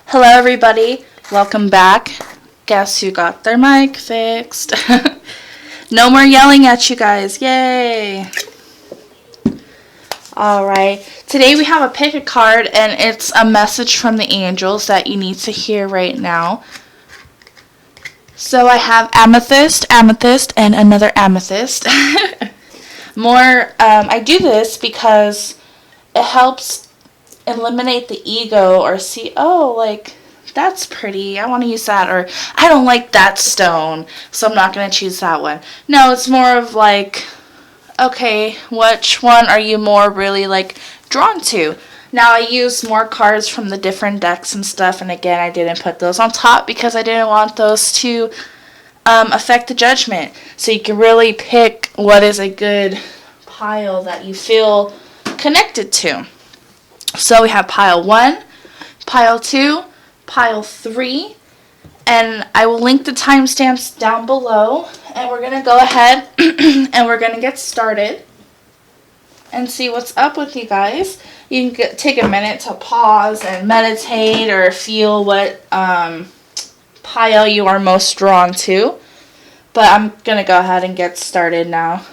Hello everybody, welcome back. Guess who got their mic fixed? No more yelling at you guys, yay! Alright, today we have a pick a card and it's a message from the angels that you need to hear right now. So I have amethyst, amethyst, and another amethyst. I do this because it helps eliminate the ego or see, oh, like, that's pretty, I want to use that, or I don't like that stone, so I'm not going to choose that one. No, it's more of like, okay, which one are you more really, like, drawn to? Now, I use more cards from the different decks and stuff, and again, I didn't put those on top because I didn't want those to affect the judgment. So you can really pick what is a good pile that you feel connected to. So we have pile 1, pile 2, pile 3, and I will link the timestamps down below, and we're going to go ahead and we're going to get started and see what's up with you guys. You can take a minute to pause and meditate or feel what pile you are most drawn to, but I'm going to go ahead and get started now.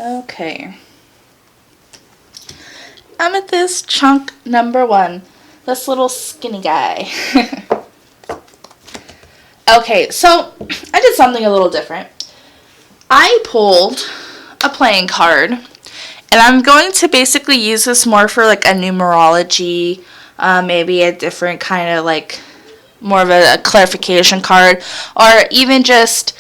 Okay. Amethyst chunk number 1. This little skinny guy. Okay, so I did something a little different. I pulled a playing card, and I'm going to basically use this more for like a numerology, maybe a different kind of like more of a clarification card, or even just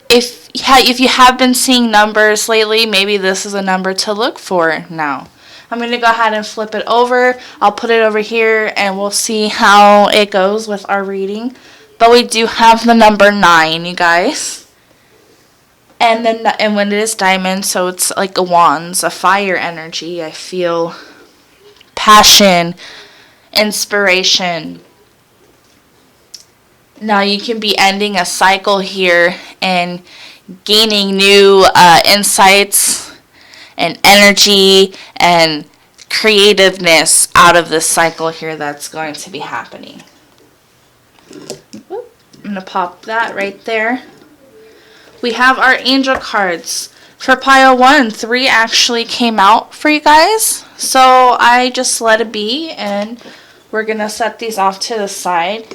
if you have been seeing numbers lately, maybe this is a number to look for now. I'm going to go ahead and flip it over. I'll put it over here and we'll see how it goes with our reading. But we do have the number 9, you guys. And when it is diamond, so it's like a wands, a fire energy. I feel passion, inspiration. Now you can be ending a cycle here and gaining new insights and energy and creativeness out of this cycle here that's going to be happening. I'm going to pop that right there. We have our angel cards. For pile 1, 3 actually came out for you guys, so I just let it be, and we're going to set these off to the side.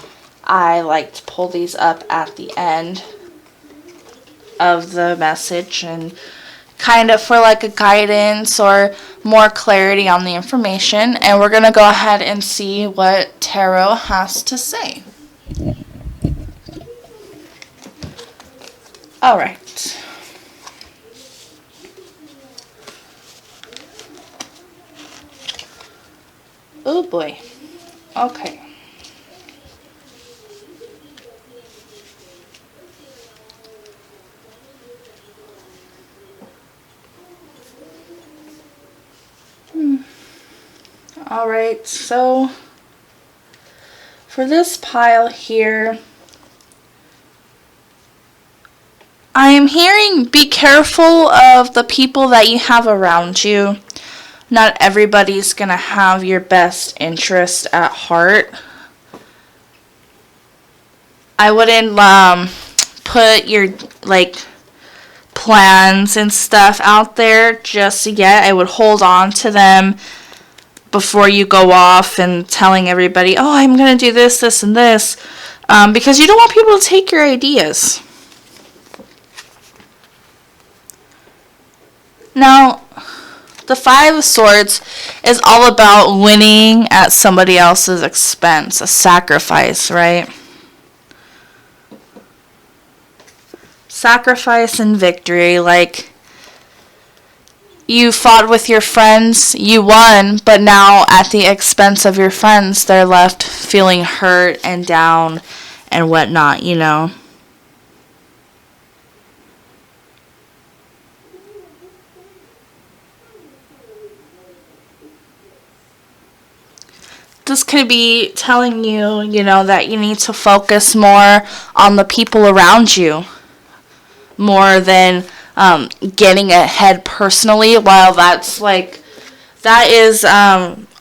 I like to pull these up at the end of the message and kind of for like a guidance or more clarity on the information, and we're going to go ahead and see what tarot has to say. Alright. Oh boy. Okay. Alright, so for this pile here, I am hearing be careful of the people that you have around you. Not everybody's going to have your best interest at heart. I wouldn't put your plans and stuff out there just yet. I would hold on to them before you go off and telling everybody, oh, I'm going to do this, this, and this, because you don't want people to take your ideas. Now, the 5 of Swords is all about winning at somebody else's expense, a sacrifice, right? Sacrifice and victory, like, you fought with your friends, you won, but now at the expense of your friends, they're left feeling hurt and down and whatnot, you know. This could be telling you, you know, that you need to focus more on the people around you more than getting ahead personally, while that's like that is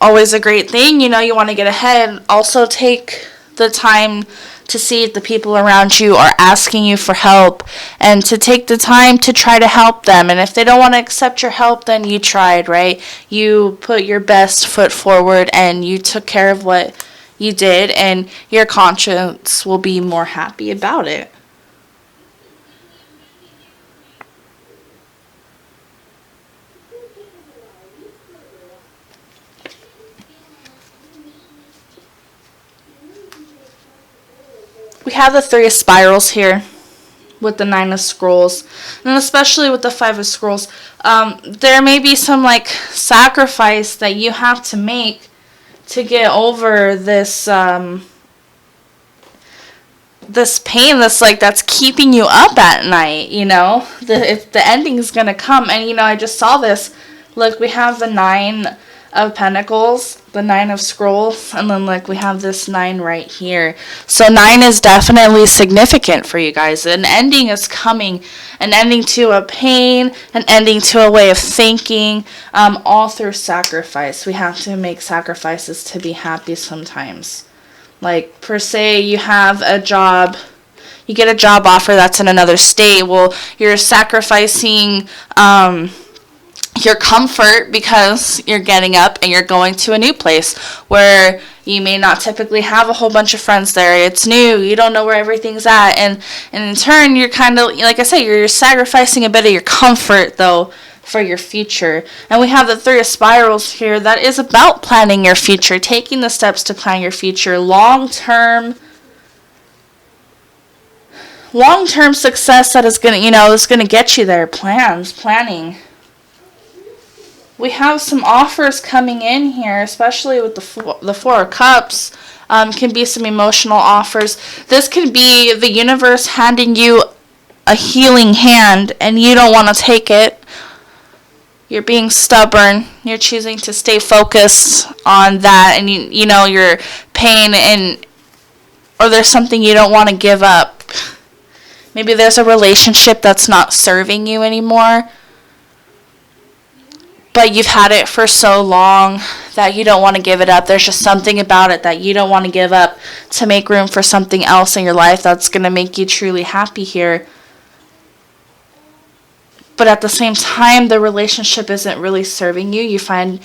always a great thing. You want to get ahead. Also take the time to see if the people around you are asking you for help, and to take the time to try to help them. And if they don't want to accept your help, then you tried, right? You put your best foot forward and you took care of what you did, and your conscience will be more happy about it. We have the 3 of spirals here with the 9 of scrolls, and especially with the 5 of scrolls. There may be some like sacrifice that you have to make to get over this this pain that's keeping you up at night. The ending is gonna come. And I just saw this. Look, we have the 9 of Pentacles, the 9 of Scrolls, and then we have this 9 right here. So 9 is definitely significant for you guys. An ending is coming, an ending to a pain, an ending to a way of thinking, all through sacrifice. We have to make sacrifices to be happy sometimes. Like, per se, you have a job, you get a job offer that's in another state. Well, you're sacrificing your comfort because you're getting up and you're going to a new place where you may not typically have a whole bunch of friends there. It's new. You don't know where everything's at. And in turn, you're kind of, like I said, you're sacrificing a bit of your comfort, though, for your future. And we have the 3 of spirals here. That is about planning your future, taking the steps to plan your future. Long-term success that is going to, is going to get you there. Planning. We have some offers coming in here, especially with the 4 of Cups. Can be some emotional offers. This could be the universe handing you a healing hand, and you don't want to take it. You're being stubborn. You're choosing to stay focused on that, and your pain, or there's something you don't want to give up. Maybe there's a relationship that's not serving you anymore, but you've had it for so long that you don't want to give it up. There's just something about it that you don't want to give up to make room for something else in your life that's going to make you truly happy here. But at the same time, the relationship isn't really serving you. You find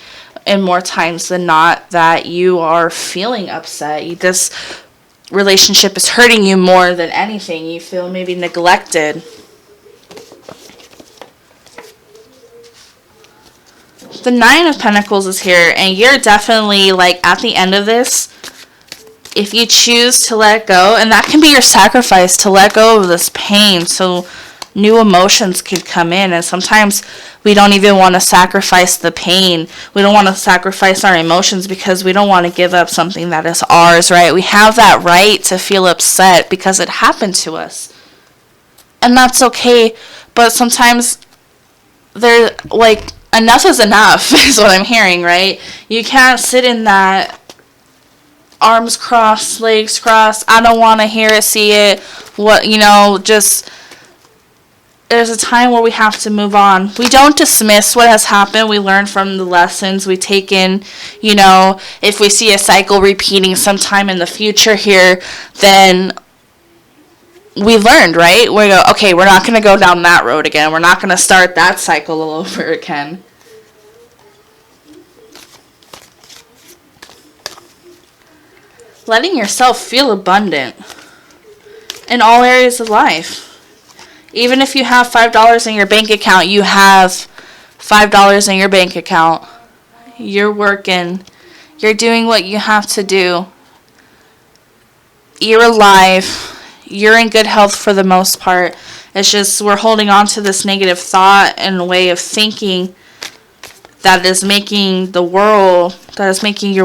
in more times than not that you are feeling upset. This relationship is hurting you more than anything. You feel maybe neglected. The 9 of Pentacles is here, and you're definitely, at the end of this, if you choose to let go, and that can be your sacrifice, to let go of this pain, so new emotions could come in. And sometimes we don't even want to sacrifice the pain. We don't want to sacrifice our emotions because we don't want to give up something that is ours, right? We have that right to feel upset because it happened to us. And that's okay, but sometimes enough is enough is what I'm hearing, right? You can't sit in that arms crossed, legs crossed, I don't want to hear it, see it, there's a time where we have to move on. We don't dismiss what has happened. We learn from the lessons. We take in, if we see a cycle repeating sometime in the future here, then we learned, right? We go, okay, we're not going to go down that road again. We're not going to start that cycle all over again. Letting yourself feel abundant in all areas of life. Even if you have $5 in your bank account, you have $5 in your bank account. You're working. You're doing what you have to do. You're alive. You're in good health for the most part. It's just we're holding on to this negative thought and way of thinking that is making your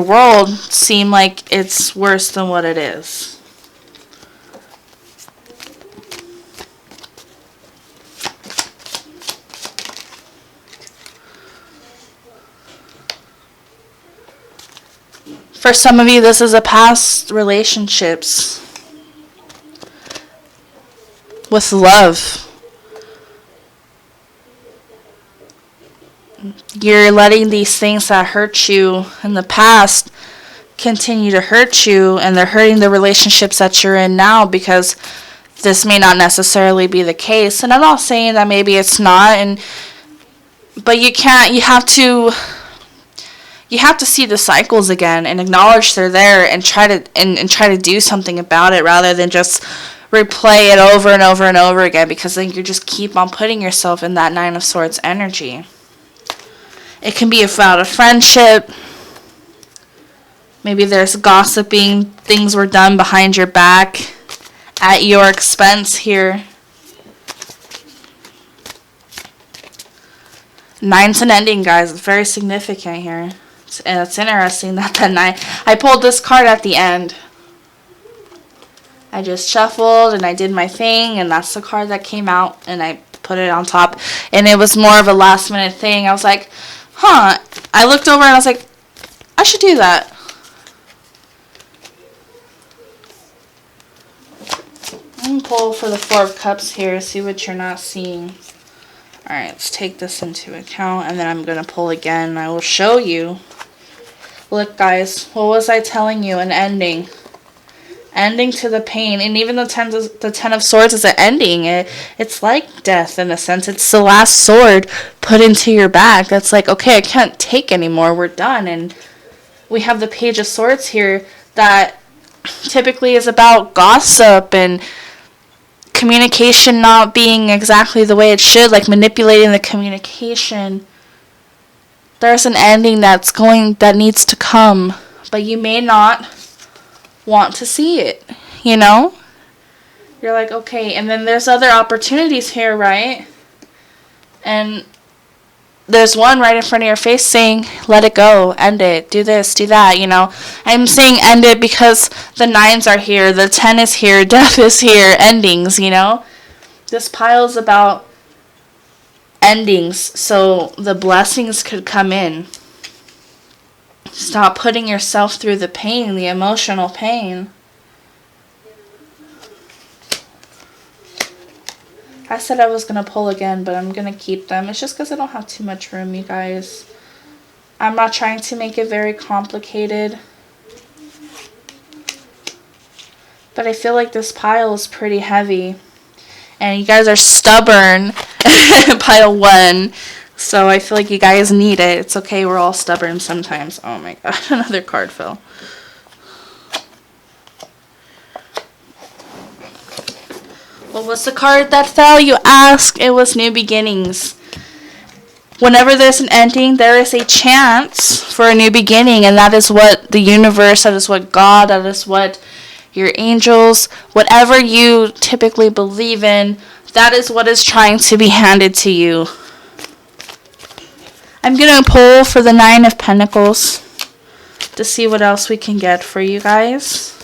world seem like it's worse than what it is. For some of you, this is a past relationships with love. You're letting these things that hurt you in the past continue to hurt you, and they're hurting the relationships that you're in now, because this may not necessarily be the case. And I'm not saying that maybe it's not, but you have to see the cycles again and acknowledge they're there, and try to do something about it, rather than just replay it over and over and over again, because then you just keep on putting yourself in that Nine of Swords energy. It can be about a friendship. Maybe there's gossiping, things were done behind your back at your expense here. Nine's an ending, guys. It's very significant here. It's interesting that the nine... I pulled this card at the end. I just shuffled and I did my thing, and that's the card that came out, and I put it on top. And it was more of a last minute thing. I was like, huh. I looked over and I was like, I should do that. I'm going to pull for the Four of Cups here, see what you're not seeing. Alright, let's take this into account, and then I'm going to pull again, and I will show you. Look, guys, what was I telling you? An ending. Ending to the pain. And even the Ten of Swords is an ending. It's like death, in a sense. It's the last sword put into your back. That's like, okay, I can't take anymore. We're done. And we have the Page of Swords here that typically is about gossip and communication not being exactly the way it should, like manipulating the communication. There's an ending that needs to come, but you may not want to see it, you know? You're like, okay, and then there's other opportunities here, right? And there's one right in front of your face saying, let it go, end it, do this, do that, you know. I'm saying end it because the nines are here, the 10 is here, death is here, endings, you know. This pile is about endings, so the blessings could come in. Stop putting yourself through the pain, the emotional pain. I said I was going to pull again, but I'm going to keep them. It's just because I don't have too much room, you guys. I'm not trying to make it very complicated. But I feel like this pile is pretty heavy. And you guys are stubborn. Pile 1. So I feel like you guys need it. It's okay, we're all stubborn sometimes. Oh my god, another card fell. What was the card that fell, you ask? It was New Beginnings. Whenever there's an ending, there is a chance for a new beginning, and that is what the universe, that is what God, that is what your angels, whatever you typically believe in, that is what is trying to be handed to you. I'm going to pull for the Nine of Pentacles to see what else we can get for you guys.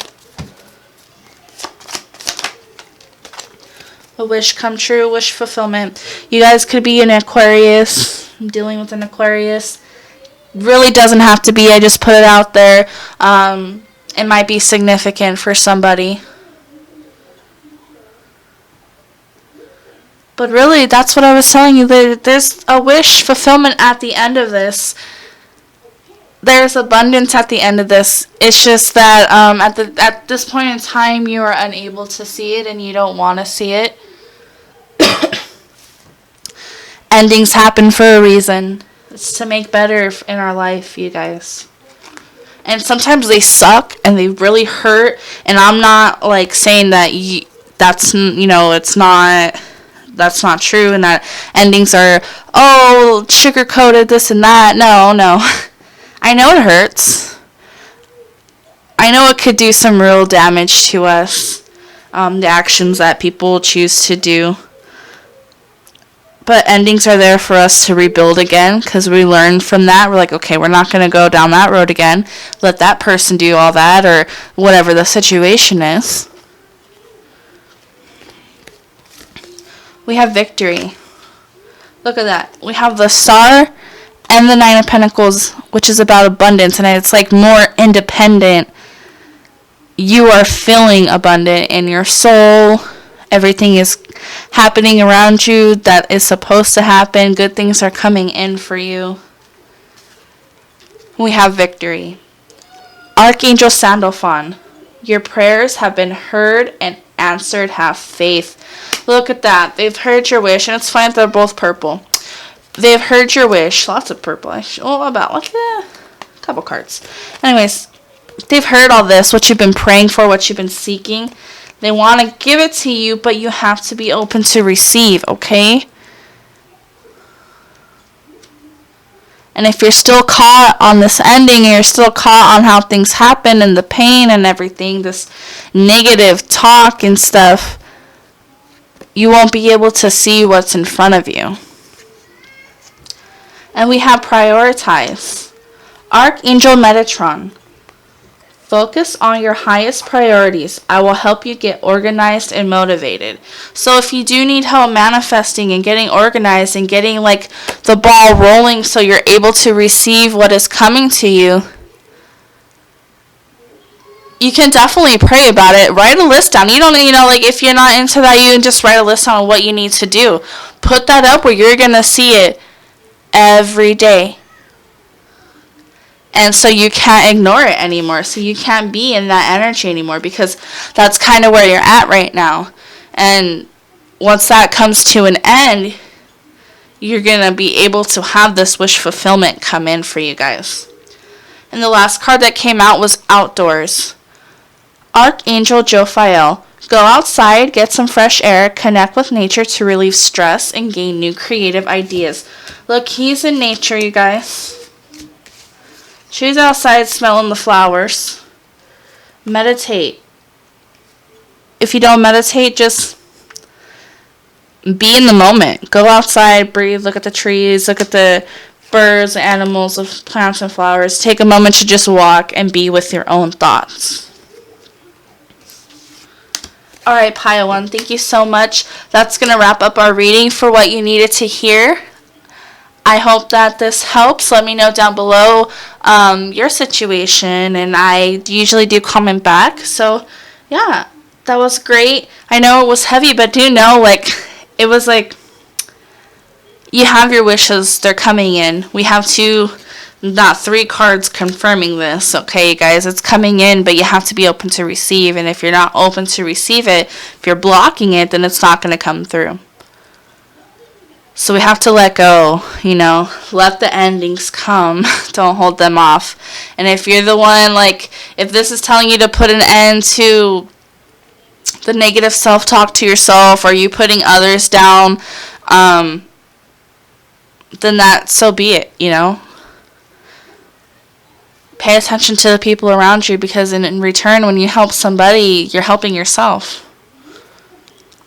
A wish come true, wish fulfillment. You guys could be an Aquarius. I'm dealing with an Aquarius. Really doesn't have to be. I just put it out there. It might be significant for somebody. But really, that's what I was telling you. There's a wish fulfillment at the end of this. There's abundance at the end of this. It's just that at this point in time, you are unable to see it and you don't want to see it. Endings happen for a reason. It's to make better in our life, you guys. And sometimes they suck and they really hurt. And I'm not like saying that that's not true, and that endings are sugar coated, this and that. No. I know it hurts. I know it could do some real damage to us. The actions that people choose to do. But endings are there for us to rebuild again, because we learn from that. We're like, okay, we're not going to go down that road again. Let that person do all that, or whatever the situation is. We have victory. Look at that. We have the Star and the Nine of Pentacles, which is about abundance, and it's like more independent. You are feeling abundant in your soul. Everything is happening around you that is supposed to happen. Good things are coming in for you. We have victory. Archangel Sandalphon, your prayers have been heard and answered. Have faith. Look at that. They've heard your wish. And it's fine if they're both purple. They've heard your wish. Lots of purple. About like a couple cards. Anyways, they've heard all this, what you've been praying for, what you've been seeking. They want to give it to you, but you have to be open to receive, okay? And if you're still caught on this ending, and you're still caught on how things happen and the pain and everything, this negative talk and stuff, you won't be able to see what's in front of you. And we have prioritize. Archangel Metatron. Focus on your highest priorities. I will help you get organized and motivated. So if you do need help manifesting and getting organized and getting like the ball rolling so you're able to receive what is coming to you, you can definitely pray about it. Write a list down. You don't, like if you're not into that, you can just write a list on what you need to do. Put that up where you're going to see it every day. And so you can't ignore it anymore. So you can't be in that energy anymore because that's kind of where you're at right now. And once that comes to an end, you're going to be able to have this wish fulfillment come in for you guys. And the last card that came out was outdoors. Archangel Jophiel. Go outside, get some fresh air, connect with nature to relieve stress, and gain new creative ideas. Look, he's in nature, you guys. She's outside smelling the flowers. Meditate. If you don't meditate, just be in the moment. Go outside, breathe, look at the trees, look at the birds, animals, plants, and flowers. Take a moment to just walk and be with your own thoughts. Alright, Pile 1, thank you so much. That's going to wrap up our reading for what you needed to hear. I hope that this helps. Let me know down below your situation, and I usually do comment back. So, yeah, that was great. I know it was heavy, but do know, it was you have your wishes. They're coming in. We have 3 cards confirming this, okay, guys? It's coming in, but you have to be open to receive, and if you're not open to receive it, if you're blocking it, then it's not going to come through. So we have to let go, let the endings come. Don't hold them off. And if you're the one, if this is telling you to put an end to the negative self-talk to yourself or you putting others down, then that, so be it, Pay attention to the people around you because in return, when you help somebody, you're helping yourself.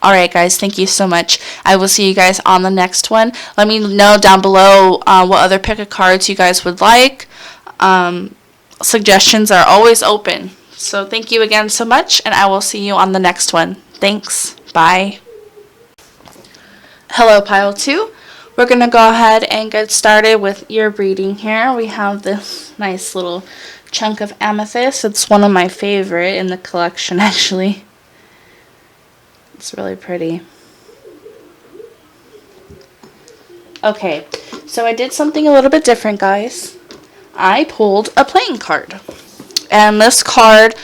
Alright guys, thank you so much. I will see you guys on the next one. Let me know down below what other pick of cards you guys would like. Suggestions are always open. So thank you again so much, and I will see you on the next one. Thanks. Bye. Hello, Pile 2. We're going to go ahead and get started with your reading here. We have this nice little chunk of amethyst. It's one of my favorite in the collection, actually. It's really pretty. Okay, so I did something a little bit different, guys. I pulled a playing card. And this card,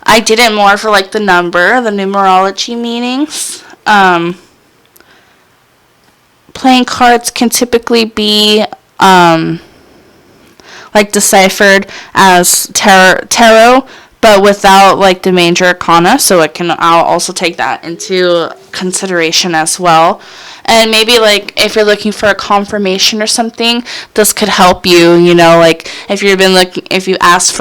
I did it more for the numerology meanings. Playing cards can typically be deciphered as tarot, but without the major arcana, so I'll also take that into consideration as well. And maybe if you're looking for a confirmation or something, this could help you. If you ask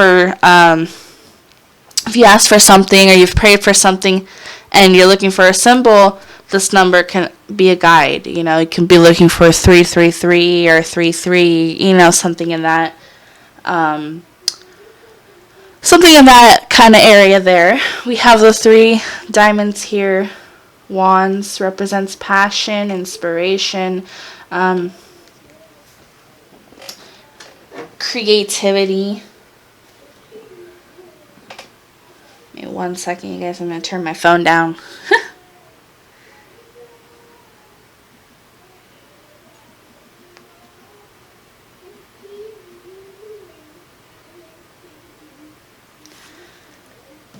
for something or you've prayed for something and you're looking for a symbol, this number can be a guide. You can be looking for 333 or 33, something in that. Something in that kind of area there. We have the 3 diamonds here. Wands represents passion, inspiration, creativity. Give me 1 second, you guys. I'm going to turn my phone down.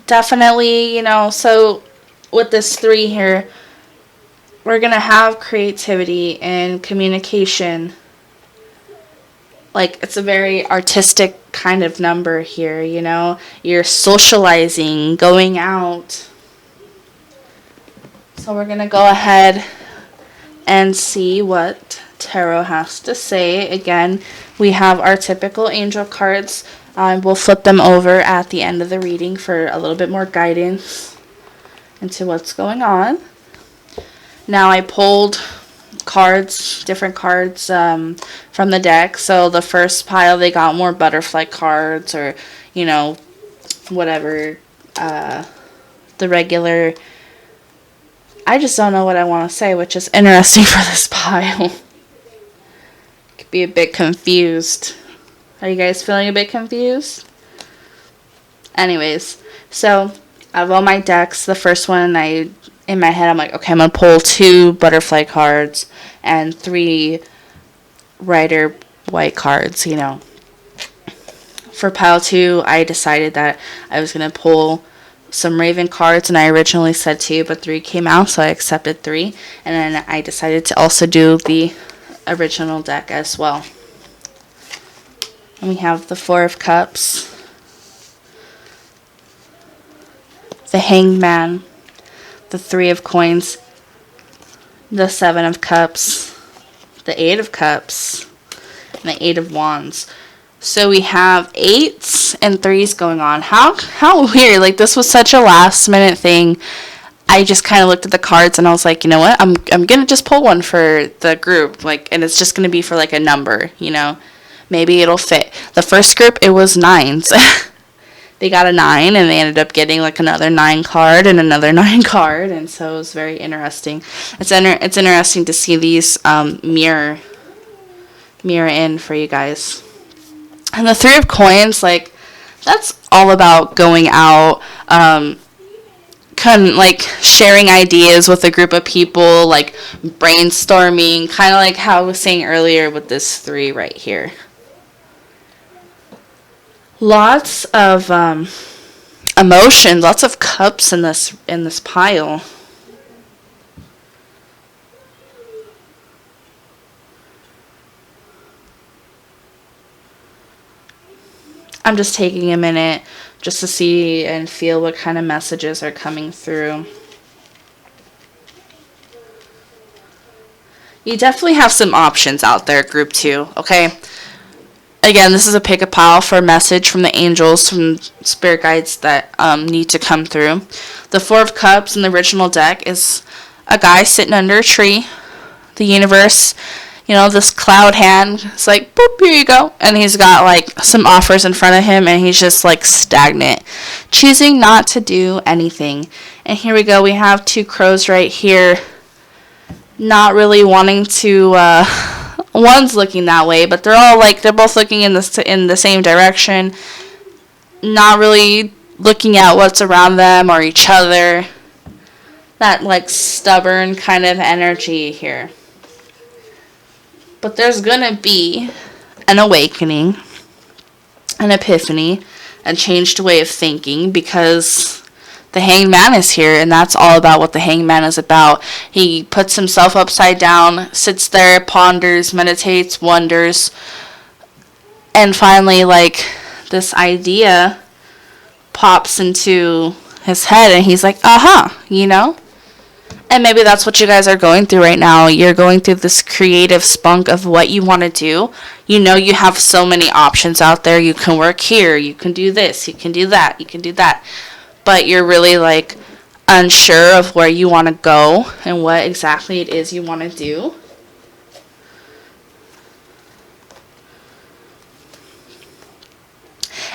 definitely, you know, so with this 3 here, we're going to have creativity and communication. Like, it's a very artistic kind of number here, you know. You're socializing, going out. So we're going to go ahead and see what tarot has to say. Again, we have our typical angel cards. We'll flip them over at the end of the reading for a little bit more guidance into what's going on. Now I pulled cards, different cards from the deck. So the first pile, they got more butterfly cards, or, you know, whatever, the regular. I just don't know what I want to say, which is interesting for this pile. Could be a bit confused. Are you guys feeling a bit confused? Anyways, so out of all my decks, the first one, in my head, I'm like, okay, I'm going to pull 2 butterfly cards and 3 Rider Waite cards, you know. For pile 2, I decided that I was going to pull some Raven cards, and I originally said 2, but 3 came out, so I accepted 3. And then I decided to also do the original deck as well. And we have the 4 of Cups, the Hanged Man, the 3 of Coins, the 7 of Cups, the 8 of Cups, and the 8 of Wands. So we have 8s and 3s going on. How weird. Like, this was such a last minute thing. I just kind of looked at the cards and I was like, you know what? I'm going to just pull one for the group. Like, and it's just going to be for like a number, you know. Maybe it'll fit. The first group, it was 9s. They got a 9, and they ended up getting like another 9 card and another 9 card, and so it was very interesting. It's interesting to see these mirror in for you guys. And the 3 of Coins, like, that's all about going out, like sharing ideas with a group of people, like brainstorming, kind of like how I was saying earlier with this 3 right here. Lots of emotion, lots of cups in this pile. I'm just taking a minute just to see and feel what kind of messages are coming through. You definitely have some options out there, group 2, okay? Again, this is a pick a pile for a message from the angels, from spirit guides that need to come through. The 4 of Cups in the original deck is a guy sitting under a tree. The universe, you know, this cloud hand, it's like, boop, here you go. And he's got like some offers in front of him, and he's just like stagnant, choosing not to do anything. And here we go, we have 2 crows right here, not really wanting to, one's looking that way, but they're both looking in the same direction, not really looking at what's around them or each other. That like stubborn kind of energy here. But there's gonna be an awakening, an epiphany, a changed way of thinking, because the Hanged Man is here, and that's all about what the Hanged Man is about. He puts himself upside down, sits there, ponders, meditates, wonders, and finally, like, this idea pops into his head, and he's like, aha, you know? And maybe that's what you guys are going through right now. You're going through this creative spunk of what you want to do. You know, you have so many options out there. You can work here, you can do this, you can do that, you can do that. But you're really like unsure of where you want to go and what exactly it is you want to do.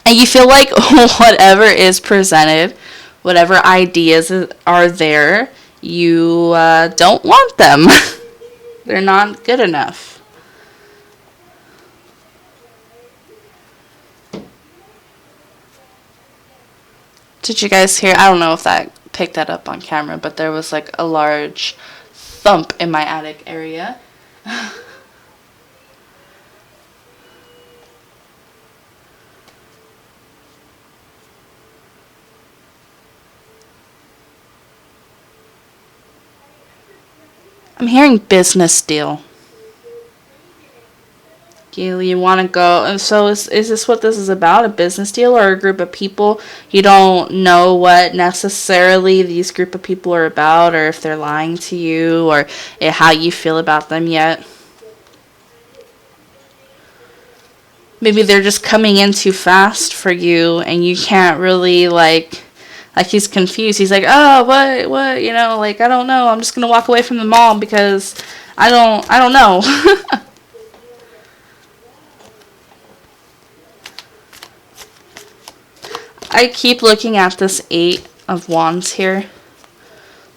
And you feel like whatever is presented, whatever ideas are there, you don't want them. They're not good enough. Did you guys hear? I don't know if that picked that up on camera, but there was like a large thump in my attic area. I'm hearing business deal. You want to go, and so is this what this is about, a business deal or a group of people? You don't know what necessarily these group of people are about, or if they're lying to you, or how you feel about them yet. Maybe they're just coming in too fast for you, and you can't really, like he's confused. He's like, oh, what, you know, like, I don't know, I'm just gonna walk away from the mall because I don't know. I keep looking at this 8 of Wands here.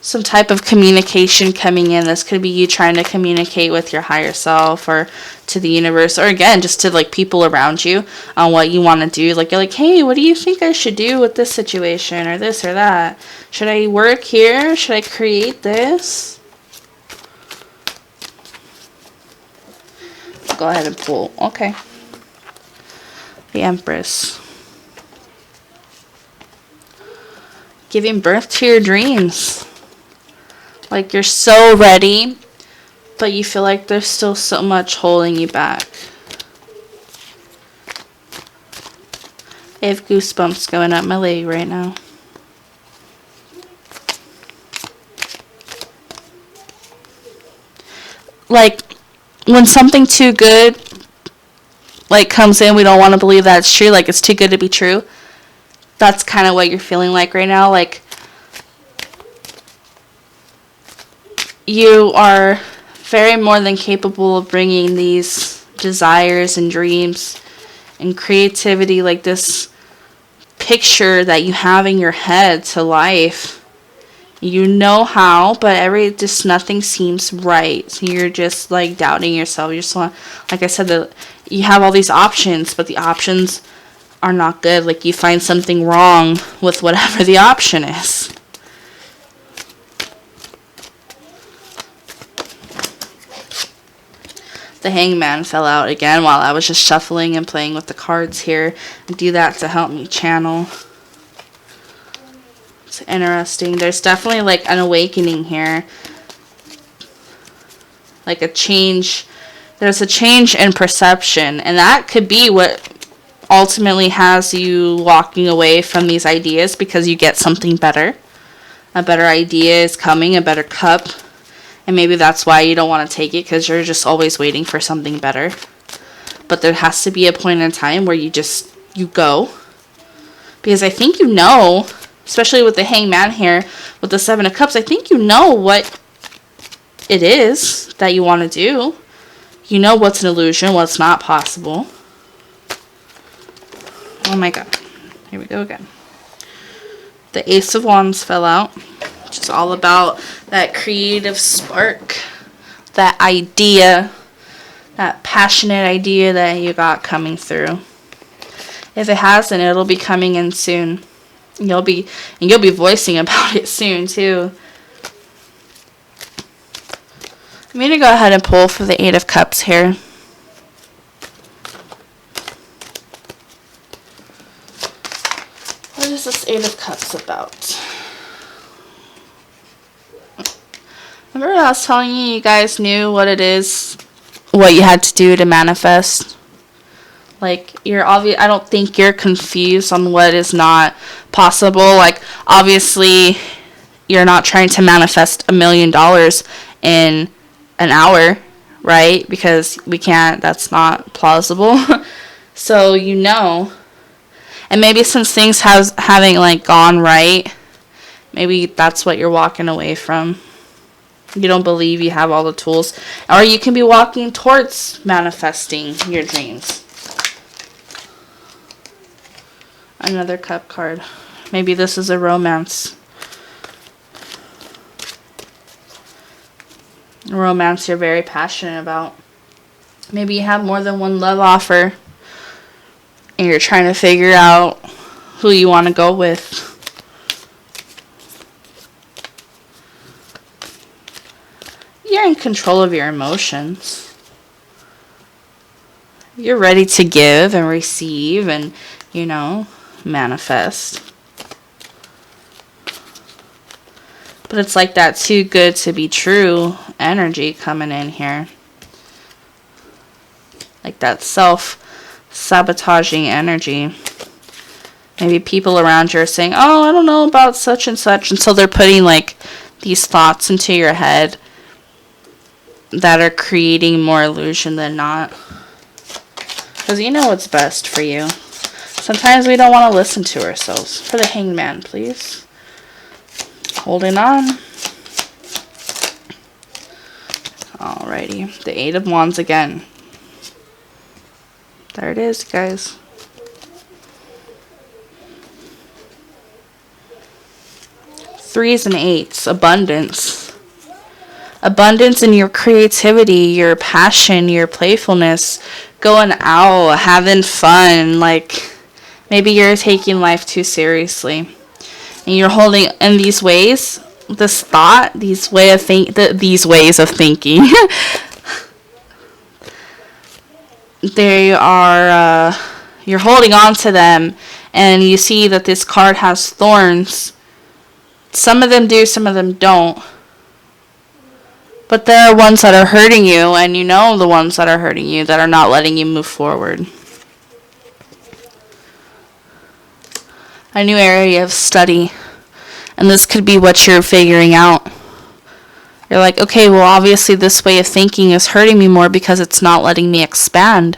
Some type of communication coming in. This could be you trying to communicate with your higher self or to the universe, or again, just to like people around you on what you want to do. Like, you're like, hey, what do you think I should do with this situation, or this or that? Should I work here? Should I create this? Go ahead and pull. Okay. The Empress. Giving birth to your dreams. Like, you're so ready, but you feel like there's still so much holding you back. I have goosebumps going up my leg right now. Like, when something too good, like, comes in, we don't want to believe that it's true. Like, it's too good to be true. That's kind of what you're feeling like right now. Like, you are very more than capable of bringing these desires and dreams and creativity, like this picture that you have in your head, to life. You know how, but just nothing seems right. So you're just like doubting yourself. You just want, like I said, you have all these options, but the options are not good. Like, you find something wrong with whatever the option is. The Hangman fell out again while I was just shuffling and playing with the cards here. I do that to help me channel. It's interesting. There's definitely like an awakening here. Like a change. There's a change in perception, and that could be what ultimately has you walking away from these ideas, because you get something better. A better idea is coming, a better cup. And maybe that's why you don't want to take it, because you're just always waiting for something better. But there has to be a point in time where you go. Because I think you know, especially with the Hangman here, with the 7 of Cups, I think you know what it is that you want to do. You know what's an illusion, what's not possible. Oh my god. Here we go again. The Ace of Wands fell out. Which is all about that creative spark. That idea. That passionate idea that you got coming through. If it hasn't, it'll be coming in soon. You'll be voicing about it soon too. I'm going to go ahead and pull for the 8 of Cups here. What is this 8 of Cups about? Remember I was telling you guys knew what it is, what you had to do to manifest? Like, I don't think you're confused on what is not possible. Like, obviously, you're not trying to manifest $1 million in an hour, right? Because we can't, that's not plausible. So, you know. And maybe since things haven't like gone right, maybe that's what you're walking away from. You don't believe you have all the tools. Or you can be walking towards manifesting your dreams. Another cup card. Maybe this is a romance. A romance you're very passionate about. Maybe you have more than one love offer. And you're trying to figure out who you want to go with. You're in control of your emotions. You're ready to give and receive and, you know, manifest. But it's like that too good to be true. energy coming in here. Like that self-sabotaging energy. Maybe people around you are saying, oh, I don't know about such and such. And so they're putting like these thoughts into your head that are creating more illusion than not. Because you know what's best for you. Sometimes we don't want to listen to ourselves. For the Hangman, please. Holding on. Alrighty. The Eight of Wands again. There it is, guys. Threes and eights. Abundance. Abundance in your creativity, your passion, your playfulness. Going out, having fun. Like, maybe you're taking life too seriously. And you're holding in these ways, this thought, these ways of thinking. They are, you're holding on to them. And you see that this card has thorns. Some of them do, some of them don't. But there are ones that are hurting you, and you know the ones that are hurting you, that are not letting you move forward. A new area of study. And this could be what you're figuring out. You're like, okay, well, obviously this way of thinking is hurting me more because it's not letting me expand.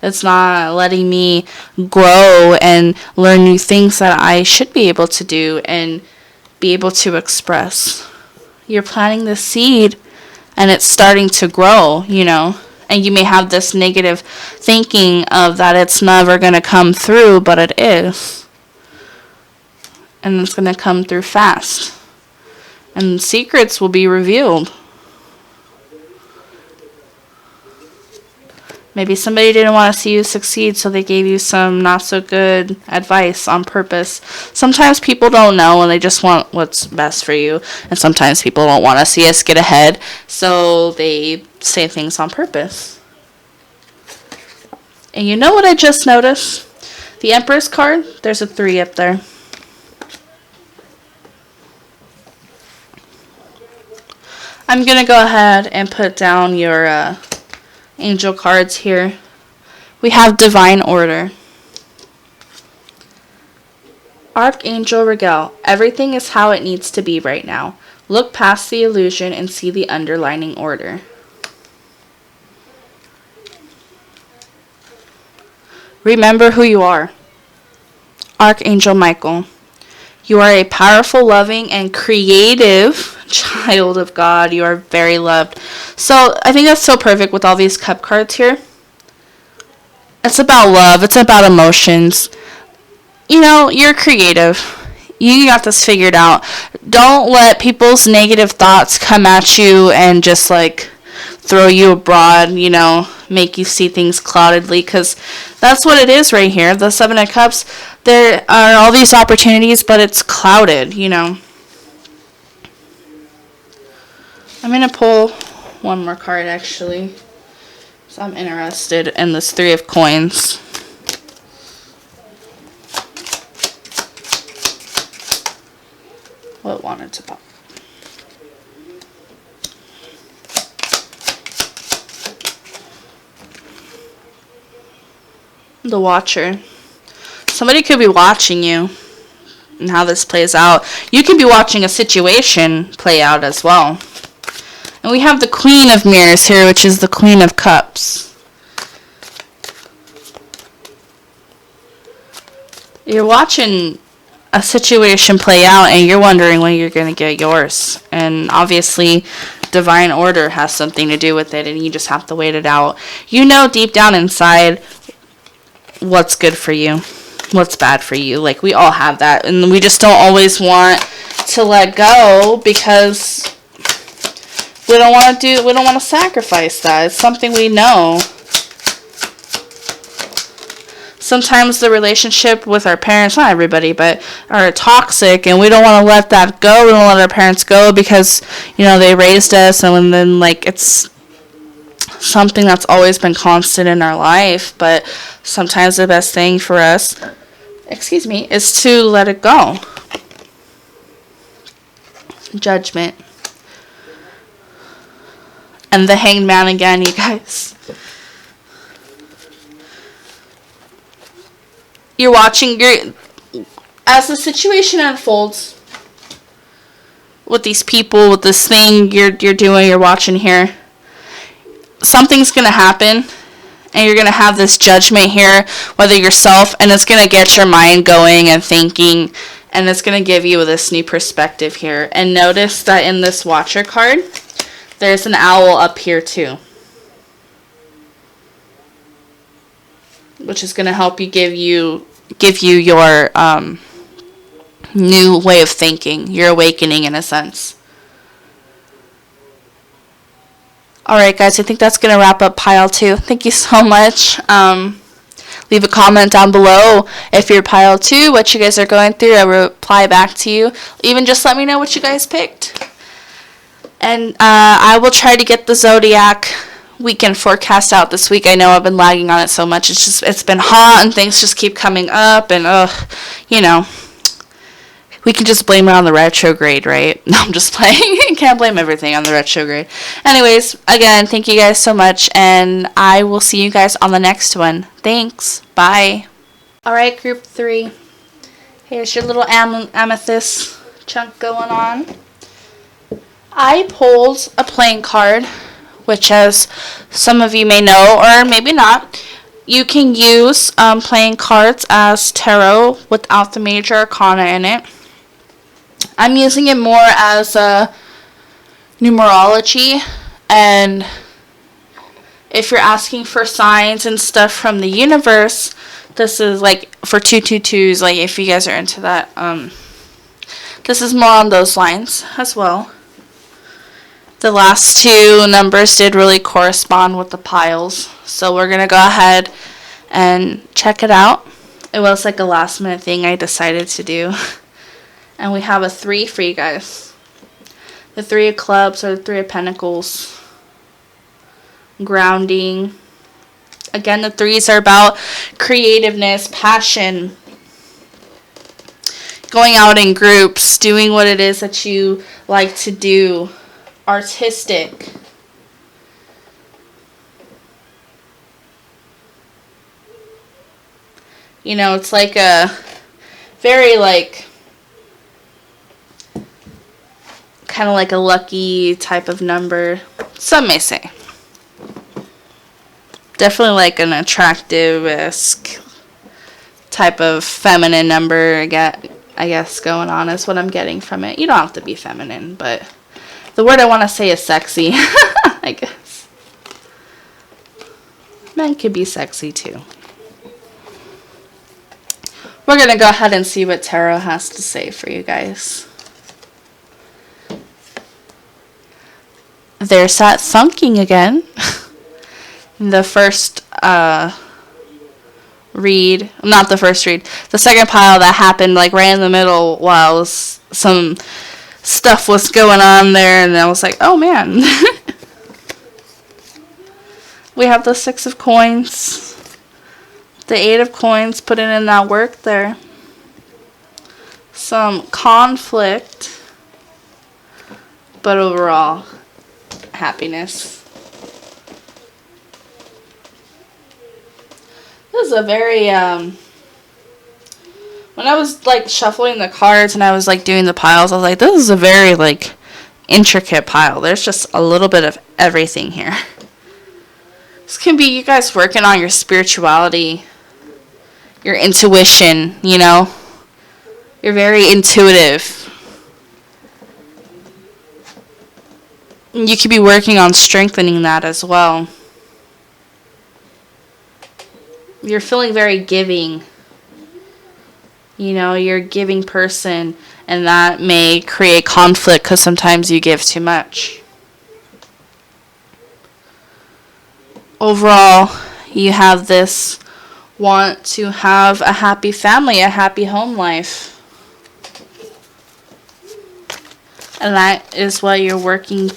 It's not letting me grow and learn new things that I should be able to do and be able to express. You're planting the seed and it's starting to grow, you know. And you may have this negative thinking of that it's never going to come through, but it is. And it's going to come through fast. And secrets will be revealed. Maybe somebody didn't want to see you succeed, so they gave you some not so good advice on purpose. Sometimes people don't know and they just want what's best for you. And sometimes people don't want to see us get ahead, so they say things on purpose. And you know what I just noticed? The Empress card, there's a 3 up there. I'm going to go ahead and put down your angel cards here. We have Divine Order. Archangel Rigel. Everything is how it needs to be right now. Look past the illusion and see the underlying order. Remember who you are. Archangel Michael. You are a powerful, loving, and creative child of God. You are very loved. So I think that's so perfect with all these cup cards here. It's about love. It's about emotions. You know, you're creative. You got this figured out. Don't let people's negative thoughts come at you and just like throw you abroad, you know, make you see things cloudedly, because that's what it is right here. The Seven of Cups, there are all these opportunities, but it's clouded, you know. I'm going to pull one more card, actually. So I'm interested in this 3 of Coins. What wanted to pop? The Watcher. Somebody could be watching you and how this plays out. You could be watching a situation play out as well. And we have the Queen of Mirrors here, which is the Queen of Cups. You're watching a situation play out and you're wondering when you're going to get yours. And obviously, Divine Order has something to do with it, and you just have to wait it out. You know deep down inside what's good for you, what's bad for you. Like, we all have that, and we just don't always want to let go because we don't want to sacrifice that. It's something we know. Sometimes the relationship with our parents, not everybody, but are toxic, and we don't want to let that go. We don't let our parents go because, you know, they raised us, and then, like, it's something that's always been constant in our life. But sometimes the best thing for us, is to let it go. Judgment. And the Hanged Man again, you guys. You're watching as the situation unfolds with these people, with this thing you're doing, you're watching here. Something's gonna happen, and you're gonna have this judgment here, whether yourself, and it's gonna get your mind going and thinking, and it's gonna give you this new perspective here. And notice that in this Watcher card, there's an owl up here too, which is gonna help you give you your new way of thinking, your awakening in a sense. Alright guys, I think that's going to wrap up pile 2. Thank you so much. Leave a comment down below if you're pile 2, what you guys are going through. I will reply back to you. Even just let me know what you guys picked. And I will try to get the Zodiac weekend forecast out this week. I know I've been lagging on it so much. It's been hot and things just keep coming up, and you know, we can just blame it on the retrograde, right? No, I'm just playing. Can't blame everything on the retrograde. Anyways, again, thank you guys so much, and I will see you guys on the next one. Thanks. Bye. Alright, group 3. Here's your little amethyst chunk going on. I pulled a playing card, which, as some of you may know, or maybe not, you can use playing cards as tarot without the major arcana in it. I'm using it more as a numerology, and if you're asking for signs and stuff from the universe, this is like for 222s, like if you guys are into that, this is more on those lines as well. The last 2 numbers did really correspond with the piles, so we're going to go ahead and check it out. It was like a last minute thing I decided to do. And we have a 3 for you guys. The 3 of clubs or the 3 of pentacles. Grounding. Again, the 3s are about creativeness, passion. Going out in groups, doing what it is that you like to do. Artistic. You know, it's like a very like kind of like a lucky type of number, some may say. Definitely like an attractive-esque type of feminine number, I guess, going on is what I'm getting from it. You don't have to be feminine, but the word I want to say is sexy, I guess. Men could be sexy too. We're going to go ahead and see what tarot has to say for you guys. There's that thunking again. The first read, not the first read, the second pile that happened like right in the middle while some stuff was going on there, and I was like, oh man. We have the 6 of coins. The 8 of coins, putting in that work there. Some conflict, but overall happiness. This is a very when I was like shuffling the cards and I was like doing the piles, I was like, this is a very like intricate pile. There's just a little bit of everything here. This can be you guys working on your spirituality, your intuition, you know. You're very intuitive. You could be working on strengthening that as well. You're feeling very giving. You know, you're a giving person, and that may create conflict because sometimes you give too much. Overall, you have this want to have a happy family, a happy home life. And that is what you're working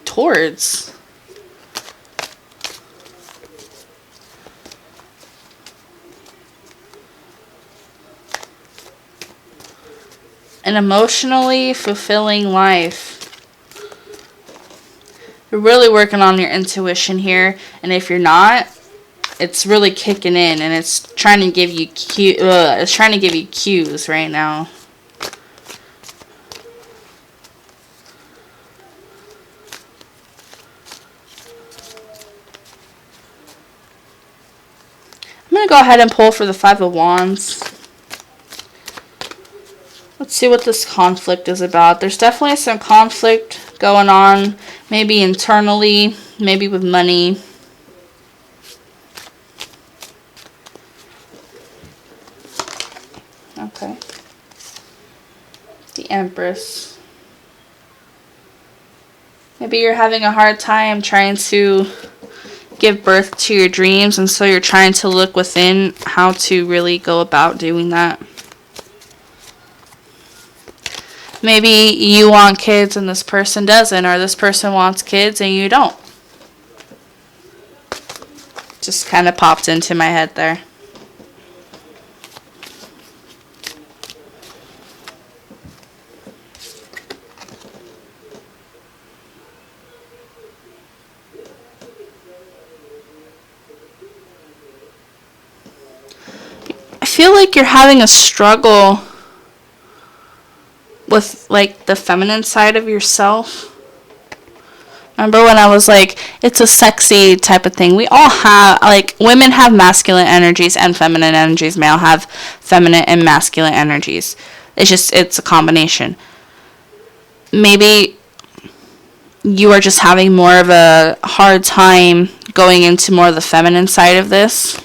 towards. An emotionally fulfilling life. You're really working on your intuition here, and if you're not, it's really kicking in, and it's trying to give you cues right now. I'm going to go ahead and pull for the Five of Wands. Let's see what this conflict is about. There's definitely some conflict going on, maybe internally, maybe with money. Okay. The Empress. Maybe you're having a hard time trying to give birth to your dreams, and so you're trying to look within how to really go about doing that. Maybe you want kids and this person doesn't, or this person wants kids and you don't. Just kind of popped into my head there. I feel like you're having a struggle with like the feminine side of yourself. Remember when I was like, it's a sexy type of thing. We all have, like, women have masculine energies and feminine energies. Male have feminine and masculine energies. It's a combination. Maybe you are just having more of a hard time going into more of the feminine side of this.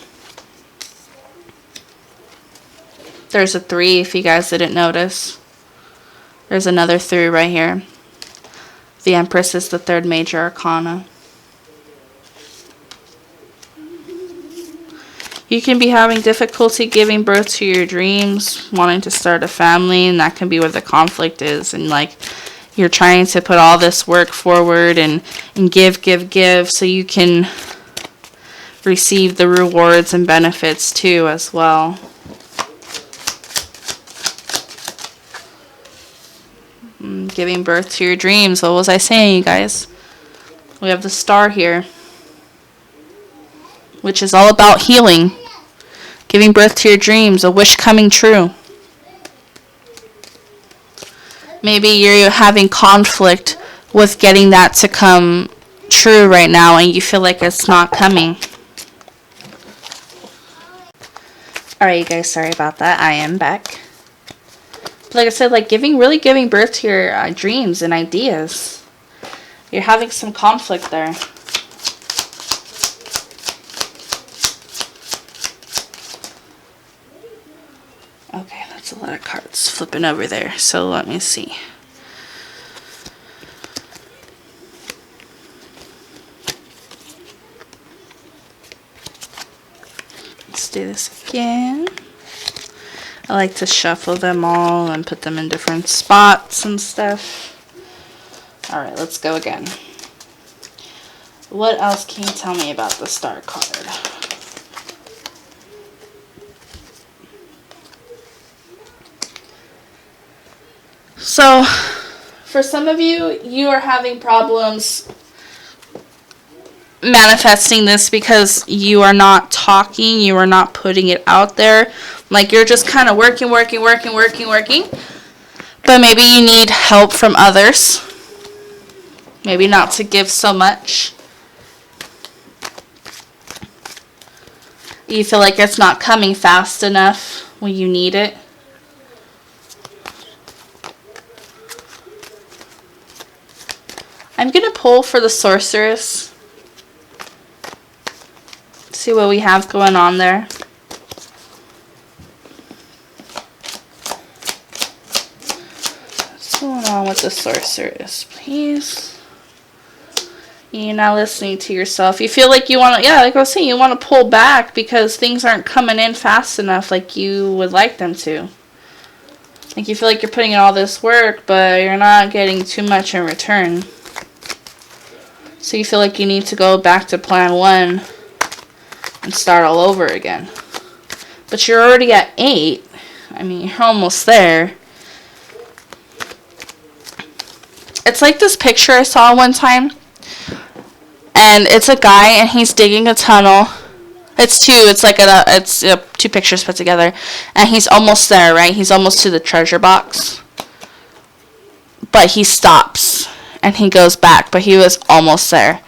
There's a 3 if you guys didn't notice. There's another 3 right here. The Empress is the 3rd major arcana. You can be having difficulty giving birth to your dreams, wanting to start a family, and that can be where the conflict is. And like, you're trying to put all this work forward and give so you can receive the rewards and benefits too as well. Giving birth to your dreams. What was I saying, you guys? We have the Star here, which is all about healing. Giving birth to your dreams, a wish coming true. Maybe you're having conflict with getting that to come true right now, and you feel like it's not coming. Alright, you guys, sorry about that. I am back. Like I said, like really giving birth to your dreams and ideas. You're having some conflict there. Okay, that's a lot of cards flipping over there. So let me see. Let's do this again. I like to shuffle them all and put them in different spots and stuff. Alright, let's go again. What else can you tell me about the Star card? So, for some of you, you are having problems manifesting this because you are not talking, you are not putting it out there. Like, you're just kind of working. But maybe you need help from others. Maybe not to give so much. You feel like it's not coming fast enough when you need it. I'm going to pull for the Sorceress. See what we have going on there. What's going on with the Sorceress, please? You're not listening to yourself. You feel like you want to, yeah, like I was saying, you want to pull back because things aren't coming in fast enough like you would like them to. Like, you feel like you're putting in all this work, but you're not getting too much in return. So you feel like you need to go back to plan 1 and start all over again. But you're already at 8. I mean, you're almost there. It's like this picture I saw one time And it's a guy, and he's digging a tunnel. It's two. It's like two pictures put together, and he's almost there, right? He's almost to the treasure box, but he stops and he goes back. But he was almost there.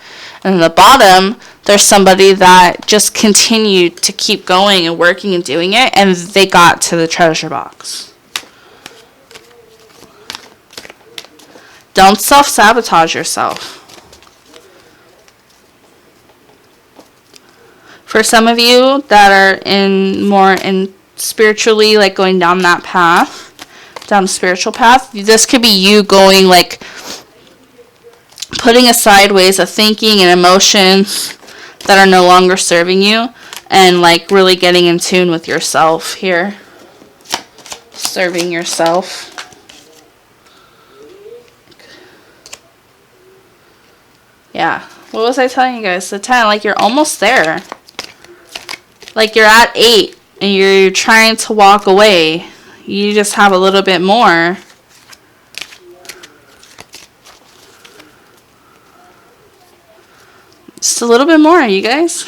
And at the bottom, there's somebody that just continued to keep going and working and doing it, and they got to the treasure box. Don't self-sabotage yourself. For some of you that are more in spiritually, like going down that path, down the spiritual path, this could be you going like putting aside ways of thinking and emotions that are no longer serving you, and like really getting in tune with yourself here. Serving yourself. Yeah. What was I telling you guys? The 10, like you're almost there. Like you're at 8 and you're trying to walk away. You just have a little bit more. Just a little bit more, you guys.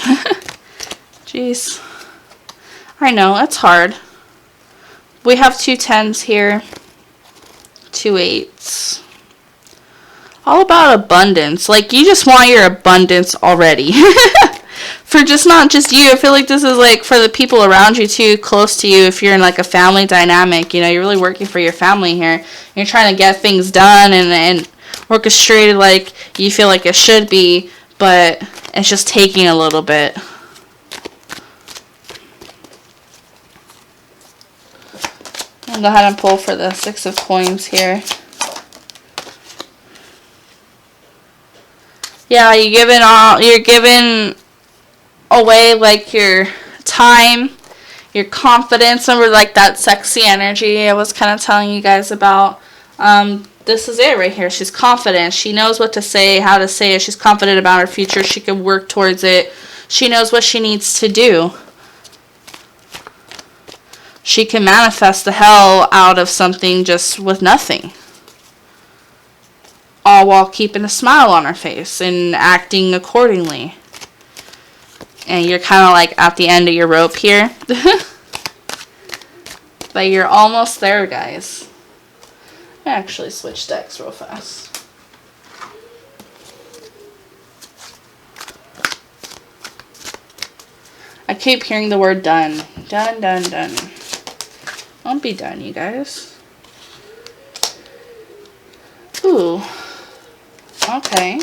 Jeez. I know, it's hard. We have 2 10s here. 2 8s. All about abundance. Like, you just want your abundance already. For just not just you. I feel like this is like for the people around you too, close to you. If you're in like a family dynamic, you know, you're really working for your family here. You're trying to get things done and orchestrated like you feel like it should be, but it's just taking a little bit. I'll go ahead and pull for the 6 of coins here. Yeah, you're giving away like your time, your confidence. Remember like that sexy energy I was kind of telling you guys about. This is it right here. She's confident. She knows what to say, how to say it. She's confident about her future. She can work towards it. She knows what she needs to do. She can manifest the hell out of something just with nothing. All while keeping a smile on her face and acting accordingly. And you're kind of like at the end of your rope here. But you're almost there, guys. I actually switch decks real fast. I keep hearing the word done. Done, done, done. Don't be done, you guys. Ooh. Okay.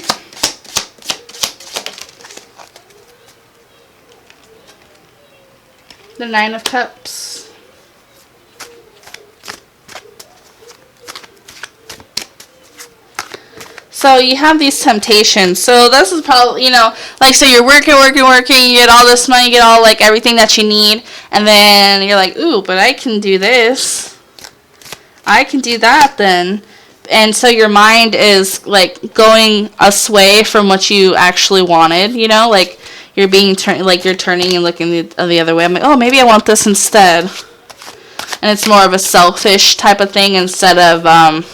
The 9 of Cups. So you have these temptations. So this is probably, you know, like, so you're working, you get all this money, you get all, like, everything that you need, and then you're like, ooh, but I can do this. I can do that then. And so your mind is, like, going astray from what you actually wanted, you know, like, you're being you're turning and looking the other way. I'm like, oh, maybe I want this instead. And it's more of a selfish type of thing instead of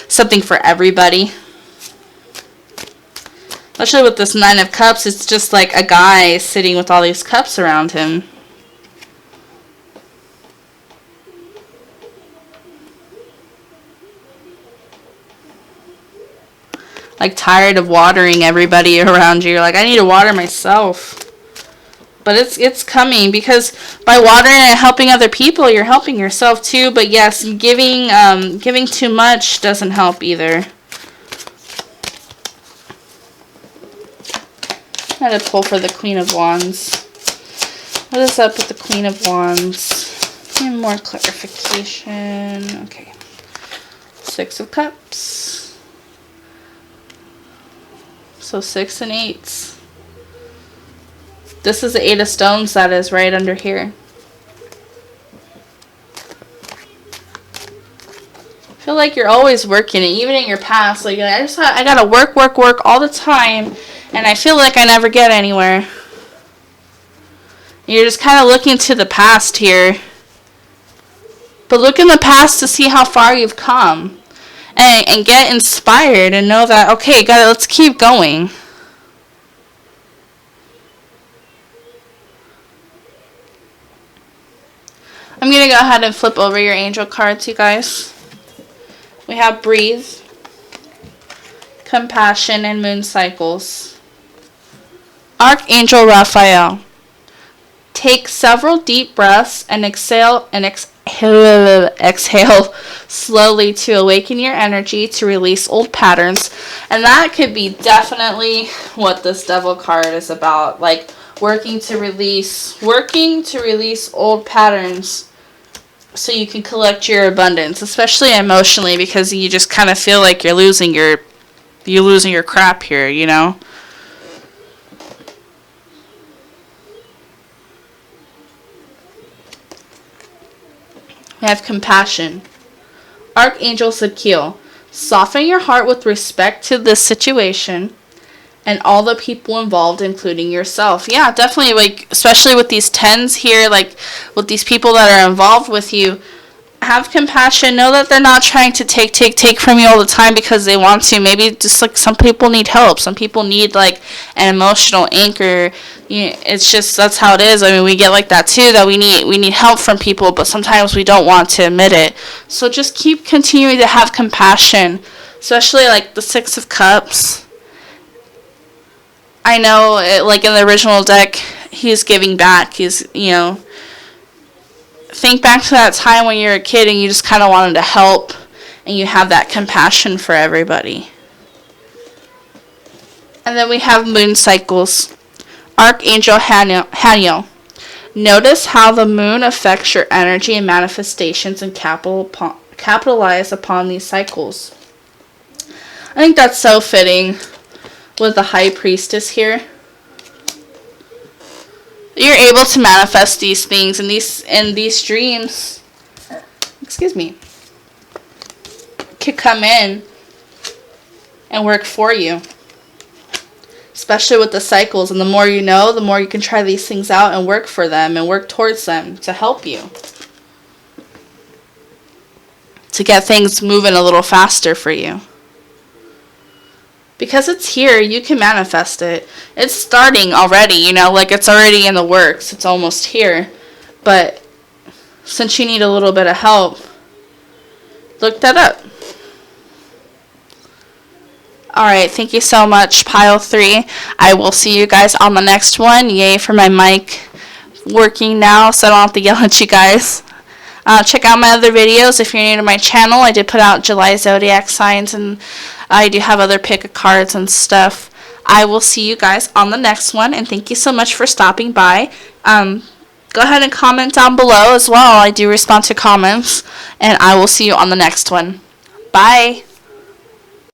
something for everybody. Especially with this 9 of Cups, it's just like a guy sitting with all these cups around him. Like tired of watering everybody around you. You're like, I need to water myself. But it's coming, because by watering and helping other people, you're helping yourself too. But yes, giving too much doesn't help either. I had to pull for the Queen of Wands. What is up with the Queen of Wands? Need more clarification. Okay. 6 of Cups. So 6 and 8s. This is the 8 of Stones that is right under here. I feel like you're always working, and even in your past, like I gotta work all the time, and I feel like I never get anywhere. You're just kind of looking to the past here. But look in the past to see how far you've come. And get inspired and know that, okay, let's keep going. I'm going to go ahead and flip over your angel cards, you guys. We have breathe, compassion, and moon cycles. Archangel Raphael. Take several deep breaths and exhale slowly to awaken your energy to release old patterns. And that could be definitely what this devil card is about, like working to release old patterns so you can collect your abundance, especially emotionally, because you just kind of feel like you're losing your crap here, you know. We have compassion. Archangel Zadkiel. Soften your heart with respect to this situation and all the people involved, including yourself. Yeah, definitely, like, especially with these 10s here, like, with these people that are involved with you, have compassion. Know that they're not trying to take from you all the time because they want to. Maybe just, like, some people need help. Some people need, like, an emotional anchor. You know, it's just, that's how it is. I mean, we get like that, too, that we need help from people, but sometimes we don't want to admit it. So just keep continuing to have compassion, especially, like, the Six of Cups. I know, like in the original deck, he's giving back. He's, you know, think back to that time when you were a kid and you just kind of wanted to help and you have that compassion for everybody. And then we have moon cycles. Archangel Haniel. Notice how the moon affects your energy and manifestations and capitalize upon these cycles. I think that's so fitting with the High Priestess here. You're able to manifest these things and these dreams, excuse me, could come in and work for you. Especially with the cycles, and the more you know, the more you can try these things out and work for them and work towards them to help you. To get things moving a little faster for you. Because it's here, you can manifest it. It's starting already, you know, like it's already in the works. It's almost here. But since you need a little bit of help, look that up. Alright, thank you so much, Pile 3. I will see you guys on the next one. Yay for my mic working now, so I don't have to yell at you guys. Check out my other videos if you're new to my channel. I did put out July zodiac signs, and I do have other pick of cards and stuff. I will see you guys on the next one, and thank you so much for stopping by. Go ahead and comment down below as well. I do respond to comments, and I will see you on the next one. Bye.